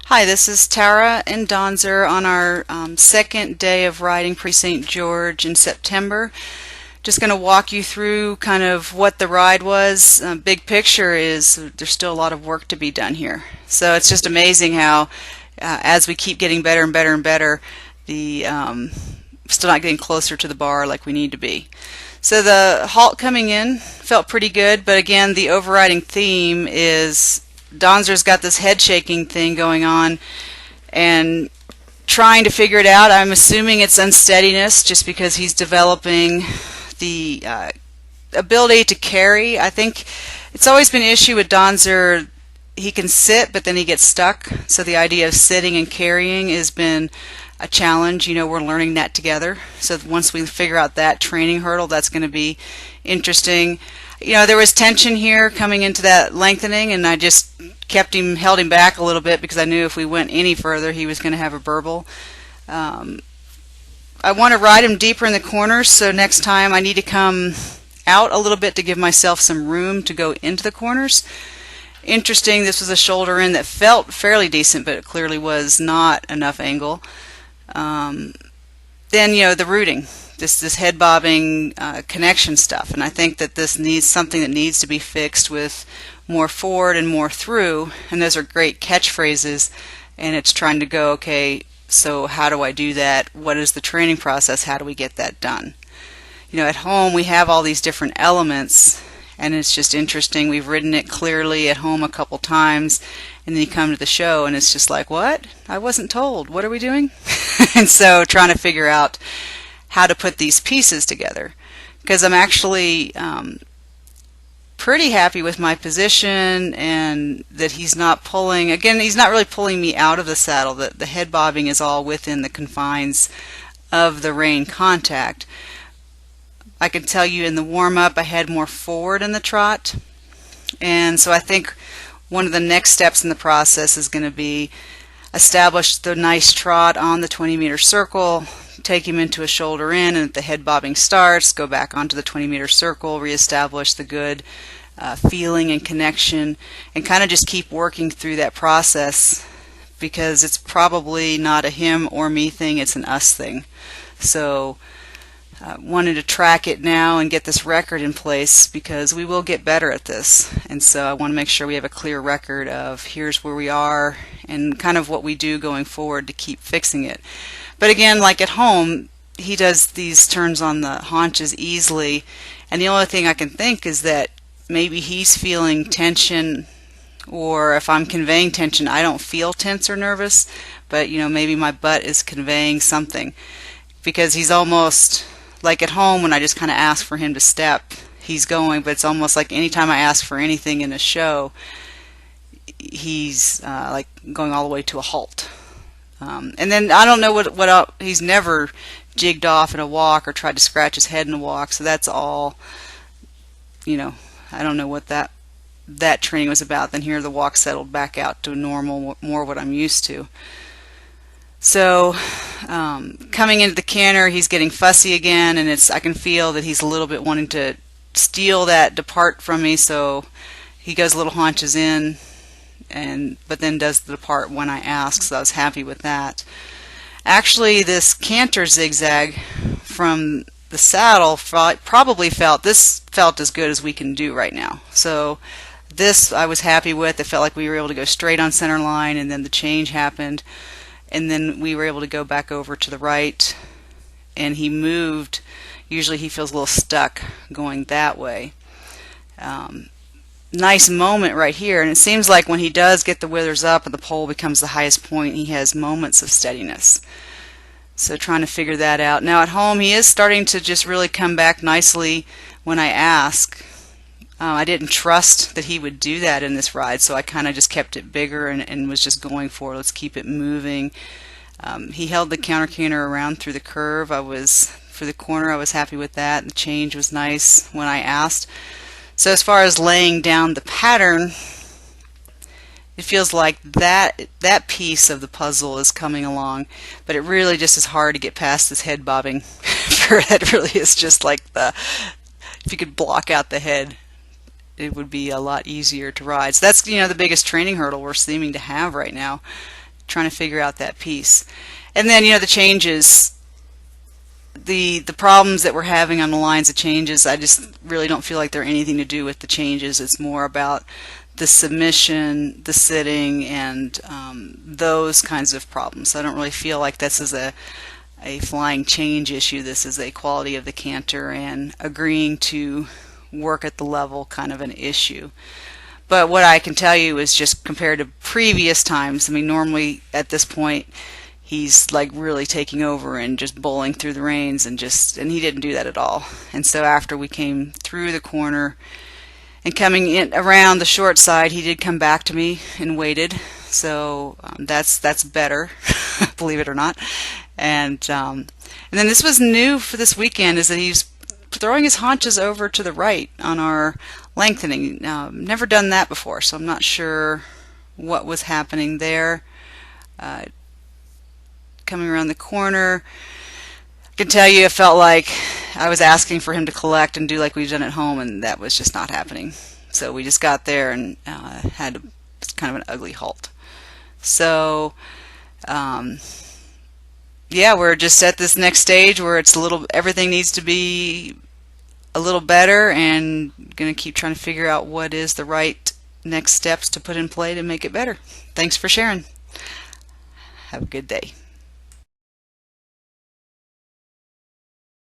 Hi, this is Tara and Donzer on our second day of riding Pre-St. George in September. Just going to walk you through kind of what the ride was. Big picture is there's still a lot of work to be done here. So it's just amazing how as we keep getting better and better and better, the still not getting closer to the bar like we need to be. So the halt coming in felt pretty good, but again, the overriding theme is Donzer's got this head shaking thing going on and trying to figure it out. I'm assuming it's unsteadiness just because he's developing the ability to carry. I think it's always been an issue with Donzer. He can sit, but then he gets stuck. So the idea of sitting and carrying has been a challenge. You know, we're learning that together. So once we figure out that training hurdle, that's going to be interesting. You know, there was tension here coming into that lengthening, and I just held him back a little bit because I knew if we went any further, he was going to have a burble. I want to ride him deeper in the corners, so next time I need to come out a little bit to give myself some room to go into the corners. Interesting, this was a shoulder in that felt fairly decent, but it clearly was not enough angle. Then, you know, the rooting. This head bobbing connection stuff, and I think that this needs something that needs to be fixed with more forward and more through, and those are great catchphrases, and it's trying to go, okay, so how do I do that? What is the training process? How do we get that done? You know, at home we have all these different elements, and it's just interesting. We've ridden it clearly at home a couple times, and then you come to the show and it's just like, what? I wasn't told. What are we doing? And so trying to figure out how to put these pieces together, because I'm actually pretty happy with my position and that he's not pulling. Again, he's not really pulling me out of the saddle. The head bobbing is all within the confines of the rein contact. I can tell you in the warm-up I had more forward in the trot, and so I think one of the next steps in the process is going to be establish the nice trot on the 20-meter circle, take him into a shoulder in, and if the head bobbing starts, go back onto the 20-meter circle, reestablish the good feeling and connection, and kind of just keep working through that process, because it's probably not a him or me thing, it's an us thing. So wanted to track it now and get this record in place, because we will get better at this, and so I want to make sure we have a clear record of here's where we are and kind of what we do going forward to keep fixing it. But again, like at home, he does these turns on the haunches easily, and the only thing I can think is that maybe he's feeling tension, or if I'm conveying tension, I don't feel tense or nervous, but you know, maybe my butt is conveying something, because he's almost like at home when I just kind of ask for him to step, he's going, but it's almost like anytime I ask for anything in a show, he's like going all the way to a halt. And then I don't know what he's never jigged off in a walk or tried to scratch his head in a walk, so that's all, you know, I don't know what that training was about. Then here the walk settled back out to normal, more what I'm used to. So coming into the canter, he's getting fussy again, and I can feel that he's a little bit wanting to steal that depart from me, so he goes a little haunches in, but then does the depart when I ask, so I was happy with that. Actually, this canter zigzag from the saddle probably felt as good as we can do right now. So this I was happy with. It felt like we were able to go straight on center line, and then the change happened, and then we were able to go back over to the right, and he moved. Usually he feels a little stuck going that way. Nice moment right here, and it seems like when he does get the withers up and the pole becomes the highest point, he has moments of steadiness. So trying to figure that out. Now at home he is starting to just really come back nicely when I ask. I didn't trust that he would do that in this ride, so I kind of just kept it bigger and was just going for it. Let's keep it moving. He held the counter canter around through the curve. For the corner, I was happy with that. The change was nice when I asked. So as far as laying down the pattern, it feels like that piece of the puzzle is coming along, but it really just is hard to get past this head bobbing. That really is just like if you could block out the head, it would be a lot easier to ride. So that's, you know, the biggest training hurdle we're seeming to have right now. trying to figure out that piece. And then, the changes, the problems that we're having on the lines of changes, I just really don't feel like they're anything to do with the changes. It's more about the submission, the sitting, and those kinds of problems. I don't really feel like this is a flying change issue. This is a quality of the canter and agreeing to work at the level kind of an issue. But what I can tell you is just compared to previous times, I mean, normally at this point he's like really taking over and just bowling through the reins, and he didn't do that at all. And so after we came through the corner and coming in around the short side, he did come back to me and waited. So that's better, believe it or not. And then this was new for this weekend, is that he's throwing his haunches over to the right on our lengthening. Never done that before, so I'm not sure what was happening there. Coming around the corner, I can tell you it felt like I was asking for him to collect and do like we've done at home, and that was just not happening. So we just got there and had kind of an ugly halt. So yeah, we're just at this next stage where it's everything needs to be a little better, and going to keep trying to figure out what is the right next steps to put in play to make it better. Thanks for sharing. Have a good day.